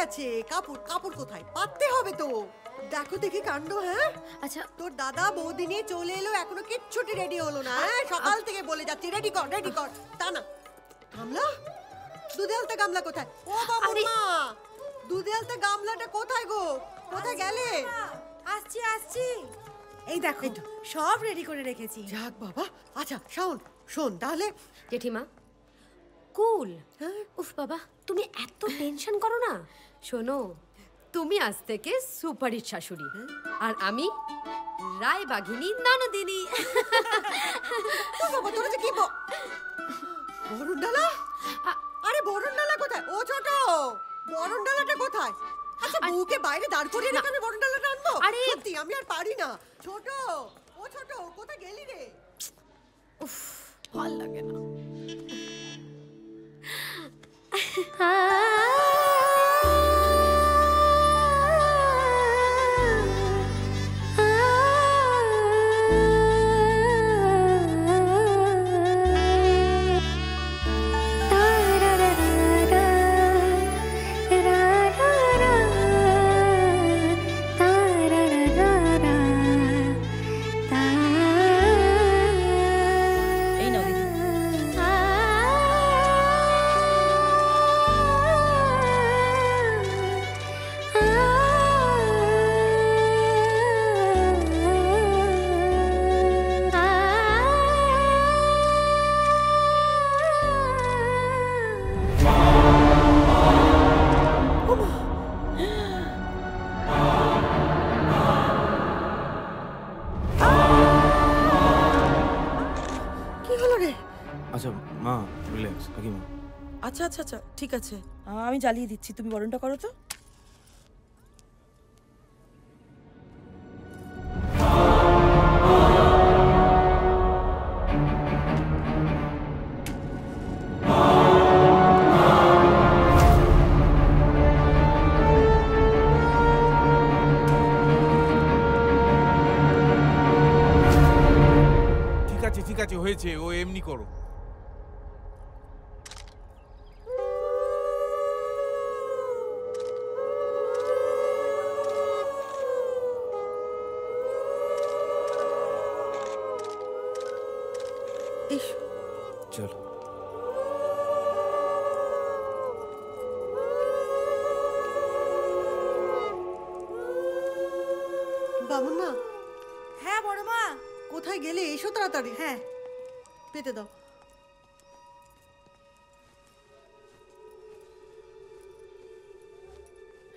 গেছে। কাপড় কাপড় কোথায়? পাততে হবে তো। দেখো দেখি কাণ্ড। হ্যাঁ আচ্ছা তোর দাদা বৌদি নিয়ে চলে এলো, এখনো কিচ্ছুটি রেডি হলো না। হ্যাঁ সকাল থেকে বলে যাচ্ছি রেডি কর রেডি কর, তা না। গামলা, দুধে আলতা গামলা কোথায়? ও বাবা মা, দুধে আলতা গামলাটা কোথায় গো? কোথায় গেলে? আসছি আসছি, এই দেখো সব রেডি করে রেখেছি। যাক বাবা। আচ্ছা শোন শোন তাহলে। জেঠিমা কুল। উফ বাবা, তুমি এত টেনশন করো না। শোনো, তুমি আজ থেকে সুপারহিট শাশুড়ি আর আমি রায় বাঘিনী ননদিনী। বাবা তোরা যে কি বরুণডালা? আরে বরুণডালা কোথায়? ও ছোট, বরুণডালাটা কোথায়? আচ্ছা বউকে বাইরে দাঁড় করিয়ে রেখে আমি বরুণডালাটা আনবো? আরে সত্যি আমি আর পারি না। ছোট, ও ছোট কোথায় গেলি রে? উফ ভাল লাগে না। আচ্ছা আচ্ছা আচ্ছা ঠিক আছে, আমি জ্বালিয়ে দিচ্ছি, তুমি বরণটা করো তো। ঠিক আছে হয়েছে, ও এমনি করো। চলো বামুন মা। হ্যাঁ বড় মা। কোথায় গেলে? এসো তাড়াতাড়ি। হ্যাঁ পেতে দাও।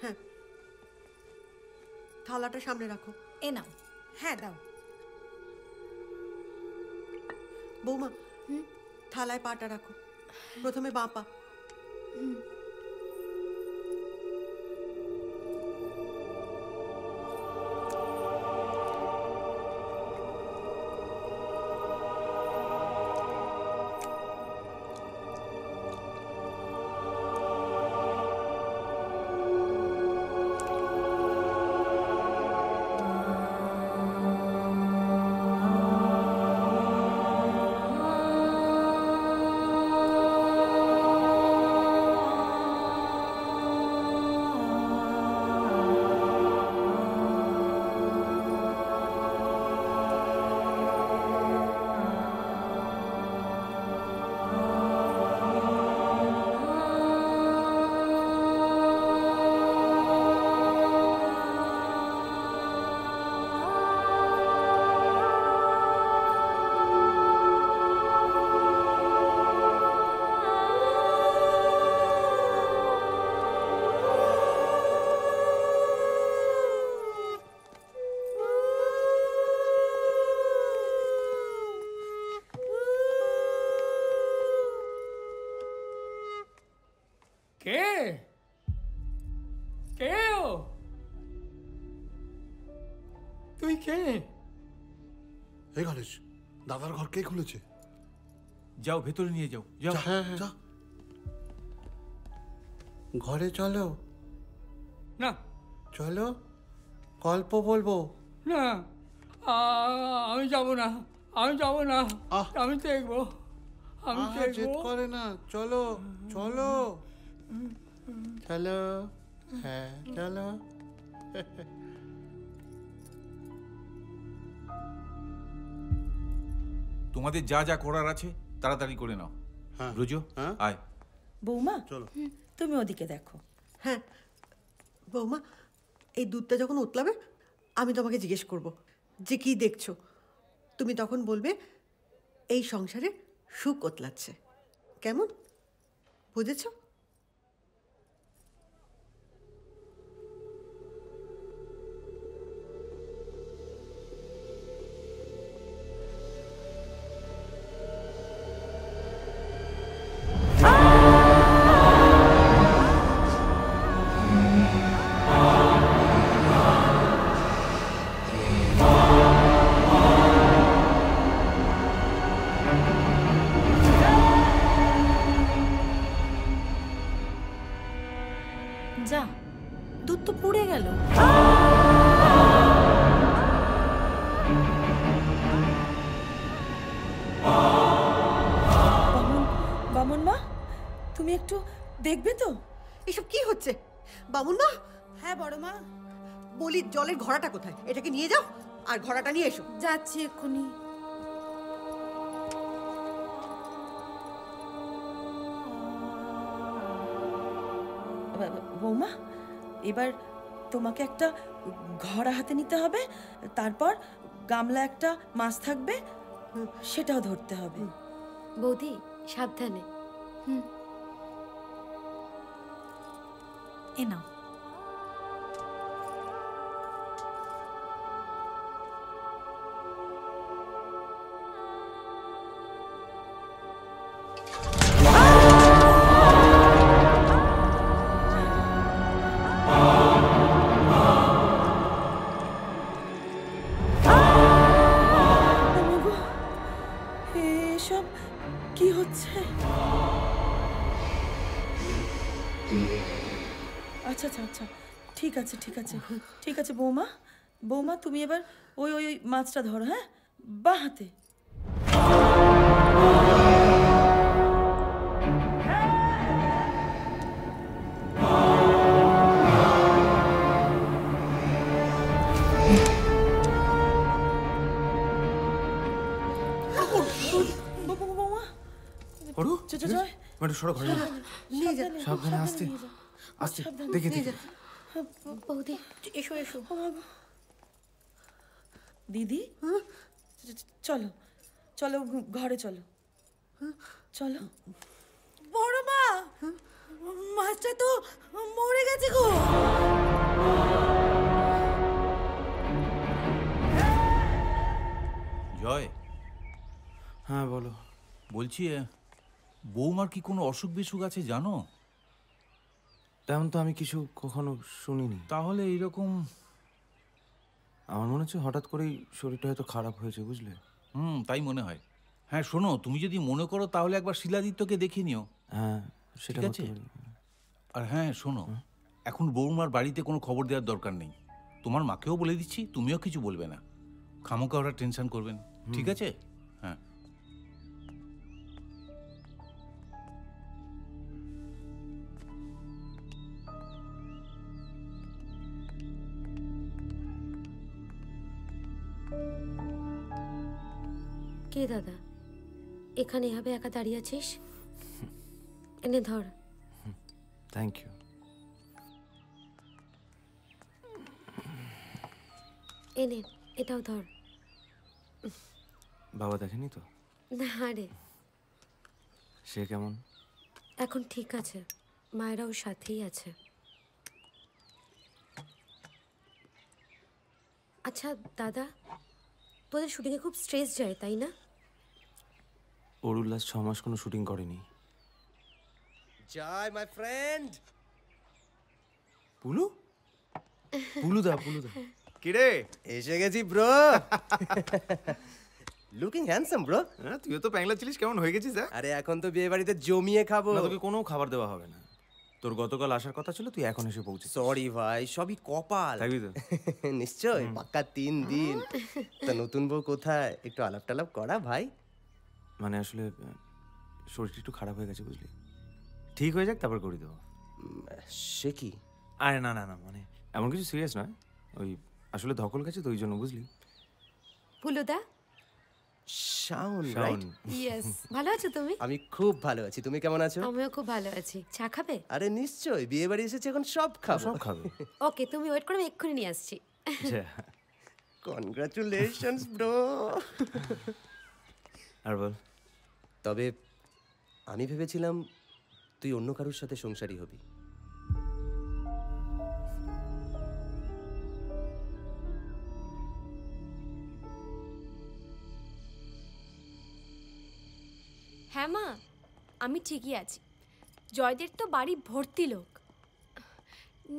হ্যাঁ থালাটা সামনে রাখো। এ নাও। হ্যাঁ দাও। বৌমা থালায় পাটা রাখো, প্রথমে বাঁ পা। তুই কে? এই গণেশ, দাদার ঘর কে খুলেছে? যাও ভেতরে নিয়ে যাও। যাও। হ্যাঁ হ্যাঁ ঘরে চলো। না চলো, গল্প বলবো। না আমি যাব না, আমি যাব না, আমি দেখবো, আমি জেদ করে না, চলো চলো চলো। হ্যাঁ চলো। তোমাদের যা যা করার আছে তাড়াতাড়ি করে নাও। হ্যাঁ। রোজো হ্যাঁ? আয়। বৌমা চলো। তুমি ওদিকে দেখো। হ্যাঁ বৌমা, এই দুধটা যখন উতলাবে আমি তোমাকে জিজ্ঞেস করব যে কি দেখছো। তুমি তখন বলবে এই সংসারে সুখ উতলাচ্ছে। কেমন বুঝেছো? যা, দুধ তো পুড়ে গেল। বামন মা, তুমি একটু দেখবে তো? এসব কি হচ্ছে বামুন মা? হ্যাঁ বড় মা। বলি জলের ঘড়াটা কোথায়? এটাকে নিয়ে যাও আর ঘড়াটা নিয়ে এসো। যাচ্ছি এক্ষুনি। বৌমা, এবার তোমাকে একটা ঘড়া হাতে নিতে হবে, তারপর গামলা একটা মাছ থাকবে, সেটাও ধরতে হবে। বৌদি সাবধানে। এ নাও। এসব কি হচ্ছে? আচ্ছা আচ্ছা আচ্ছা, ঠিক আছে ঠিক আছে ঠিক আছে বৌমা। বৌমা তুমি এবার ওই ওই ওই মাছটা ধরো, হ্যাঁ, বাঁ হাতে। বৌমা, ওরু জয়, একটু সরো ঘরে যাও। নিয়ে যা। সাবধানে আস্তে আস্তে, দেখে দেখে। বৌদি এসো এসো। দিদি, চলো চলো ঘরে চলো চলো। বড় মা, মাছটা তো মরে গেছে গো। জয়, হ্যাঁ বলো। বলছি বৌমার কি কোনো অসুখ বিসুখ আছে জানো? তেমন তো আমি কিছু কখনো শুনিনি। তাহলে এইরকম আমার মনে হচ্ছে হঠাৎ করেই শরীরটা হয়তো খারাপ হয়েছে, বুঝলে? তাই মনে হয়। হ্যাঁ শোনো, তুমি যদি মনে করো তাহলে একবার শিলাদিত্যকে দেখে নিও। হ্যাঁ সেটা ঠিক করতে আছে। পারি। আর হ্যাঁ শোনো, এখন বৌমার বাড়িতে কোনো খবর দেওয়ার দরকার নেই। তোমার মাকেও বলে দিচ্ছি, তুমিও কিছু বলবে না। খামোকা ওরা টেনশন করবেন, ঠিক আছে? হ্যাঁ। কে দাদা, এখানে এভাবে একা দাঁড়িয়ে আছিস? এনে ধর। Thank you. এনে এটাও ধর। বাবা দেখেনি তো? না রে, সে কেমন? এখন ঠিক আছে, মায়েরা ওর সাথেই আছে। আচ্ছা দাদা, তোদের শুটিংয়ে খুব স্ট্রেস যায় তাই না? ওর উল্লাস 6 মাস কোনো শুটিং করেনি। জয় মাই ফ্রেন্ড। পুলু, পুলুদা, পুলুদা। কিরে এসে গেছি ব্রো। Looking handsome bro. হ্যাঁ তুইও তো প্যাংলা ছিলিস, কেমন হয়ে গেছিস? আরে এখন তো বিয়ে বাড়িতে জমিয়ে খাবো। না তোকে কোনো খাবার দেওয়া হবে না। তোর গতকাল আসার কথা ছিল, তুই এখন এসে পৌঁছে। সরি ভাই, সবই কপাল। থাকবি তো? নিশ্চয়, পাক্কা 3 দিন। তা নতুন বউ কোথায়? একটু আলাপ টালাপ করা ভাই। মানে আসলে শরীরটা একটু খারাপ হয়ে গেছে, বুঝলি? ঠিক হয়ে যাক তারপর করে দেবো। সে কি? আরে না না না, মানে এমন কিছু সিরিয়াস নয়, ওই আসলে ধকল গেছে তো ওই জন্য, বুঝলি? ফুলুদা। শাওন, শাওন। রাইট? ইয়েস, ভালো আছো তুমি? আমি খুব ভালো আছি, তুমি কেমন আছো? আমিও খুব ভালো আছি। চা খাবে? আরে নিশ্চয়ই, বিয়ে বাড়ি এসেছে, এখন সব খাবো। সব খাবে। ওকে, তুমি ওয়েট করো, আমি এক্ষুনি নিয়ে আসছি। আচ্ছা, কনগ্রাচুলেশনস ব্রো। আর বল। তবে আমি ভেবেছিলাম তুই অন্য কারোর সাথে সংসারী হবি। হ্যাঁ মা, আমি ঠিকই আছি। জয়দের তো বাড়ি ভর্তি লোক।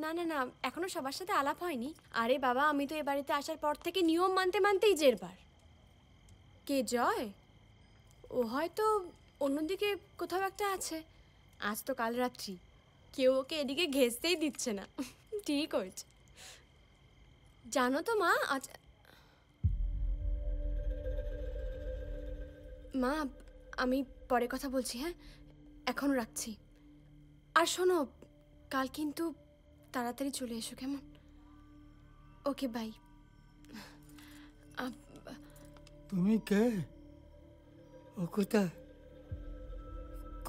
না না না, এখনো সবার সাথে আলাপ হয়নি। আরে বাবা, আমি তো এ বাড়িতে আসার পর থেকে নিয়ম মানতে মানতেই জেরবার। কে জয়? ও হয়তো অন্যদিকে কোথাও একটা আছে। আজ তো কাল রাত্রি, কেউ ওকে এদিকে ঘেঁচতেই দিচ্ছে না। ঠিক করছে। জানো তো মা, আজ মা, আমি পরে কথা বলছি, হ্যাঁ? এখন রাখছি। আর শোনো, কাল কিন্তু তাড়াতাড়ি চলে এসো, কেমন? ওকে, বাই। তুমি কে? ও কোথায়?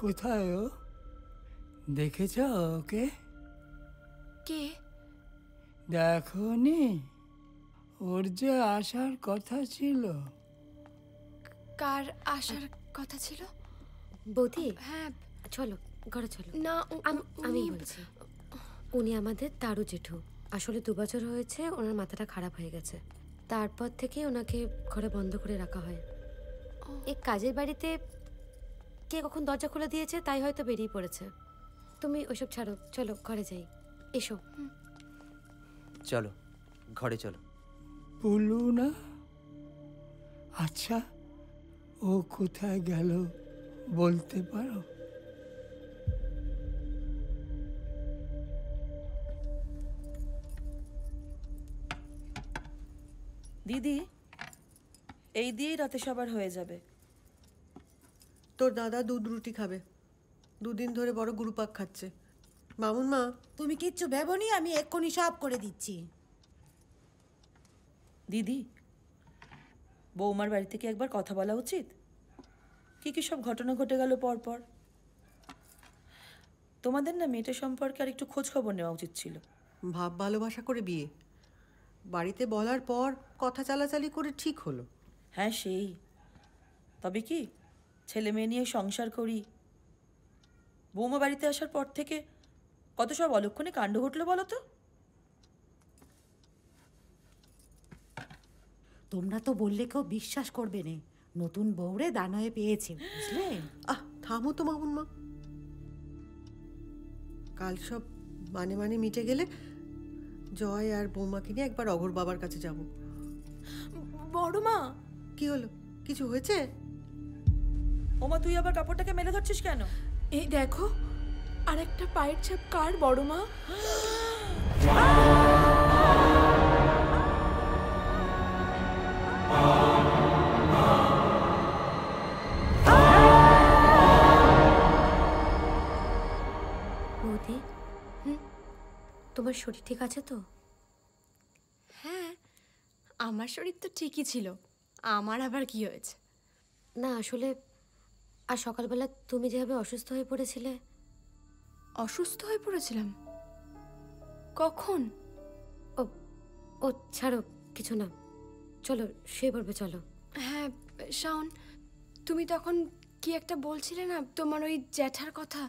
কোথায় ও? দেখেছ ওকে? কে? দেখোনি? ওর যে আসার কথা ছিল। কার আসার কথা ছিল? বৌদি, হ্যাঁ। চলো ঘরে চলো। না, আমি বলছি, উনি আমাদের তারু জেঠু। আসলে 2 বছর হয়েছে ওনার মাথাটা খারাপ হয়ে গেছে, তারপর থেকে ওনাকে ঘরে বন্ধ করে রাখা হয়। এই কাজের বাড়িতে কে কখন দরজা খুলে দিয়েছে তাই হয়তো বেরিয়ে পড়েছে। তুমি ওইসব ছাড়ো, চলো ঘরে যাই। এসো। চলো ঘরে চলো। বলু না? আচ্ছা, ও কোথায় গেল বলতে পারো? দিদি, এই দিয়েই রাতে সবার হয়ে যাবে। তোর দাদা দুধ রুটি খাবে, 2 দিন ধরে বড় গুরুপাক খাচ্ছে। মামুন মা, তুমি কিচ্ছু ভেবোনি, আমি এক্ষুনি সব করে দিচ্ছি। দিদি, বৌমার বাড়ি থেকে একবার কথা বলা উচিত। কি কি সব ঘটনা ঘটে গেল পরপর। তোমাদের না মেয়েটা সম্পর্কে আর একটু খোঁজ খবর নেওয়া উচিত ছিল। ভাব ভালোবাসা করে বিয়ে, বাড়িতে বলার পর কথা চালাচালি করে ঠিক হলো। হ্যাঁ সেই, তবে কি ছেলে মেয়ে নিয়ে সংসার করি, বৌমা বাড়িতে আসার পর থেকে কত সব অলক্ষণে কাণ্ড ঘটলো বলো তো। তোমরা তো বললে কেউ বিশ্বাস করবে না, নতুন বউরে দানয়ে পেয়েছে, বুঝলে? থামো তো মামুন মা, কাল সব মানে মিটে গেলে জয় আর বৌমাকে নিয়ে একবার অঘোর বাবার কাছে যাব। বড় মা, কি হলো? কিছু হয়েছে? ওমা, তুই আবার কাপড়টাকে মেলে ধরছিস কেন? এই দেখো, আর একটা পায়ের ছাপ কার বড় মা? বৌদি, তোমার শরীর ঠিক আছে তো? হ্যাঁ, আমার শরীর তো ঠিকই ছিল। আমার আবার কি হয়েছে? না আসলে, আর সকালবেলা তুমি যেভাবে অসুস্থ হয়ে পড়েছিলে। অসুস্থ হয়ে পড়েছিলাম? কখন? ও ও ছাড়ো, কিছু না, চলো শুয়ে পড়বে, চলো। হ্যাঁ শাওন, তুমি তখন কি একটা বলছিলে না, তোমার ওই জ্যাঠার কথা?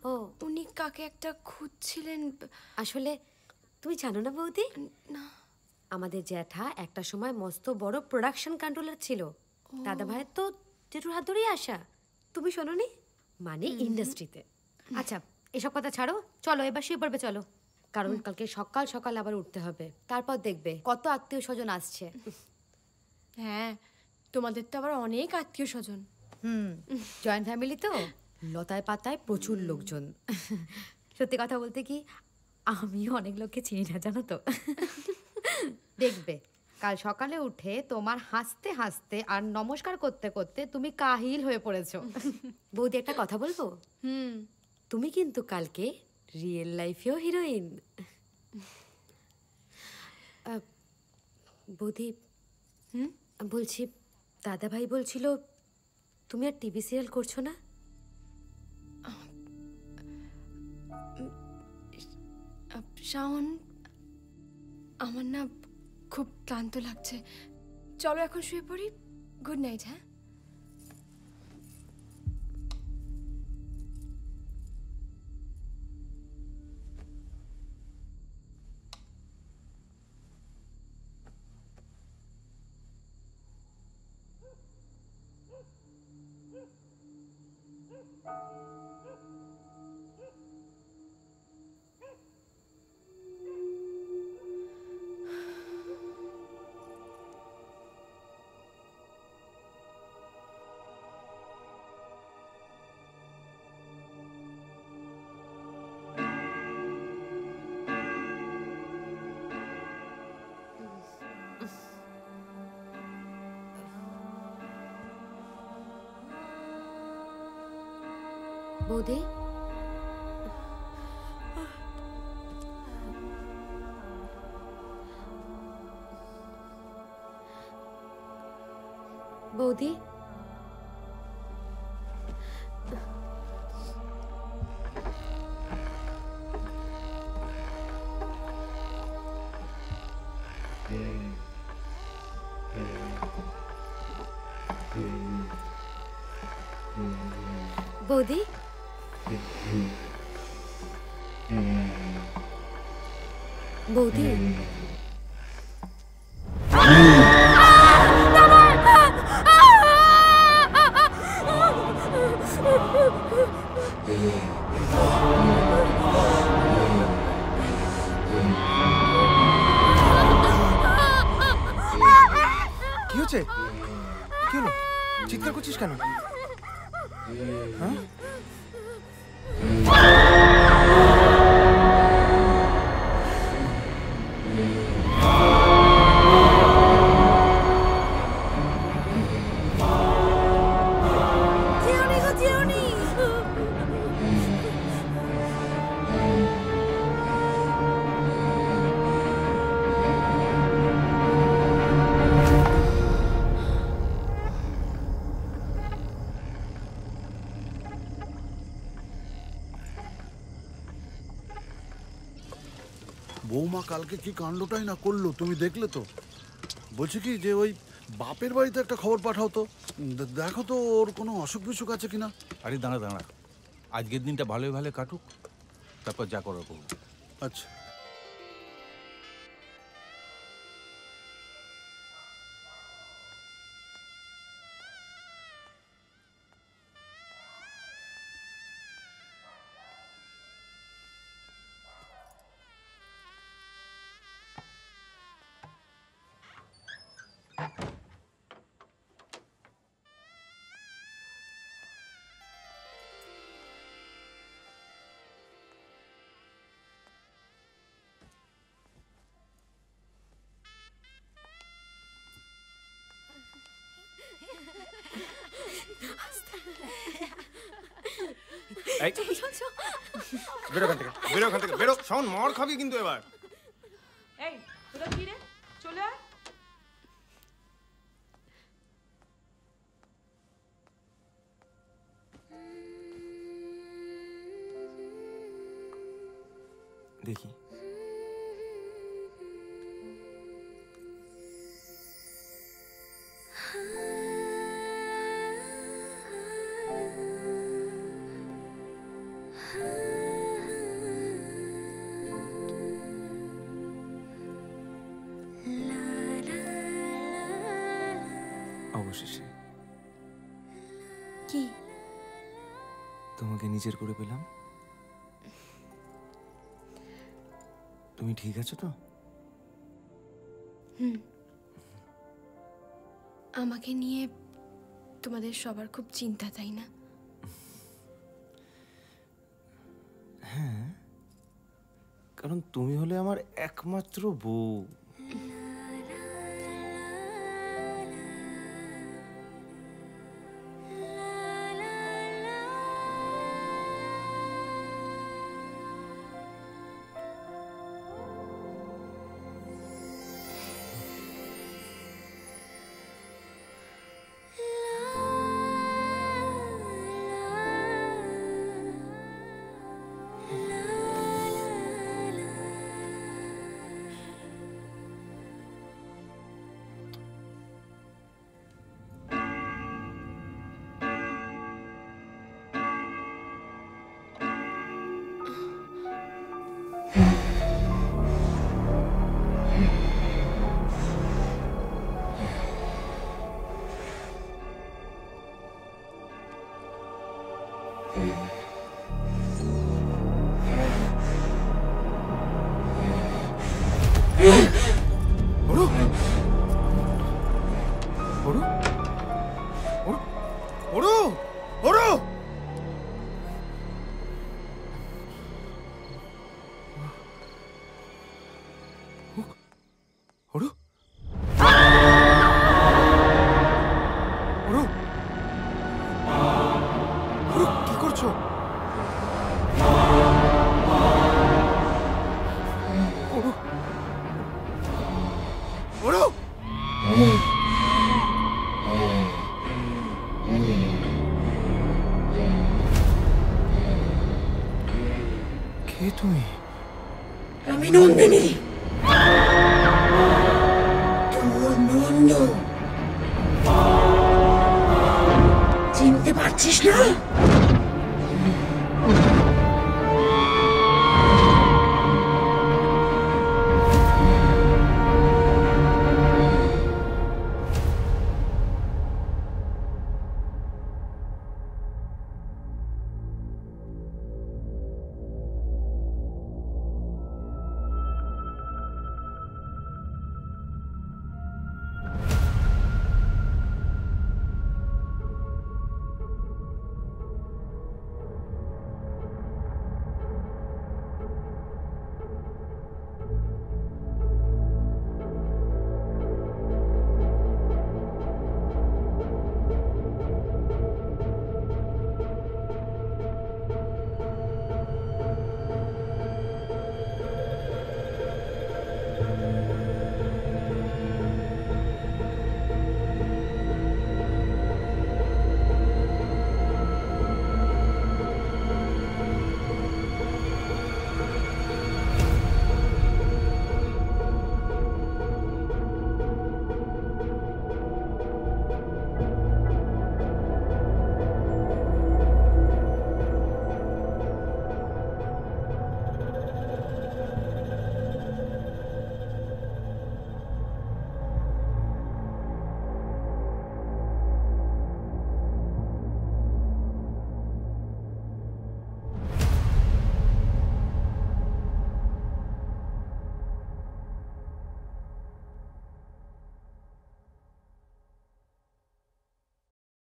ও, উনি কাকে একটা খুঁজছিলেন। আসলে তুমি জানো না বৌদি, না। আমাদের জ্যাঠা একটা সময় মস্ত বড় প্রোডাকশন কন্ট্রোলার ছিল। দাদা ভাইয়ের তো জেঠুর হাত ধরেই আসা, তুমি শোনোনি? মানে ইন্ডাস্ট্রিতে। আচ্ছা এসব কথা ছাড়ো, চলো এবার শুয়ে পড়বে, চলো। কারণ কালকে সকাল সকাল আবার উঠতে হবে, তারপর দেখবে কত আত্মীয় স্বজন আসছে। হ্যাঁ, তোমাদের তো আবার অনেক আত্মীয় স্বজন। জয়েন্ট ফ্যামিলি তো, লতায় পাতায় প্রচুর লোকজন। সত্যি কথা বলতে কি, আমিও অনেক লোককে চিনি না, জানো তো। দেখবে কাল সকালে উঠে তোমার হাসতে হাসতে আর নমস্কার করতে করতে তুমি কাহিল হয়ে পড়েছো। বৌদি একটা কথা বলবো? তুমি কিন্তু কালকে রিয়েল লাইফেও হিরোইন। বৌদি, বলছি দাদাভাই বলছিল তুমি আর টিভি সিরিয়াল করছো না? শাওন, আমার না খুব ক্লান্ত লাগছে, চলো এখন শুয়ে পড়ি। Good night. হ্যাঁ, বৌদি, বৌদি, বৌদি, বৌদি, কি হচ্ছে? কি হলো? চিৎকার করছিস কেন? হ্যাঁ? বৌমা কালকে কি কাণ্ডটাই না করলো, তুমি দেখলে তো? বলছি কি যে ওই বাপের বাড়িতে একটা খবর পাঠাও তো, দেখো তো ওর কোনো অসুখ বিসুখ আছে কিনা। আরে দাঁড়া দাঁড়া, আজকের দিনটা ভালোই ভালো কাটুক, তারপর যা করার করবো। আচ্ছা। বেরো ওখান থেকে, বেরো ওখান থেকে, বেরো। শাওন, মার খাবি কিন্তু এবার। এই তোরা কি রে, চলে আয়। দেখি। অবশেষে কি তোমাকে নিজের করে পেলাম। তুমি ঠিক আছো তো? আমাকে নিয়ে তোমাদের সবার খুব চিন্তা, তাই না? হ্যাঁ, কারণ তুমি হলে আমার একমাত্র বউ। কি করছো? কে তুমি? আমি নন্দিনী, তোর নন্দ। চিনতে পারছিস না?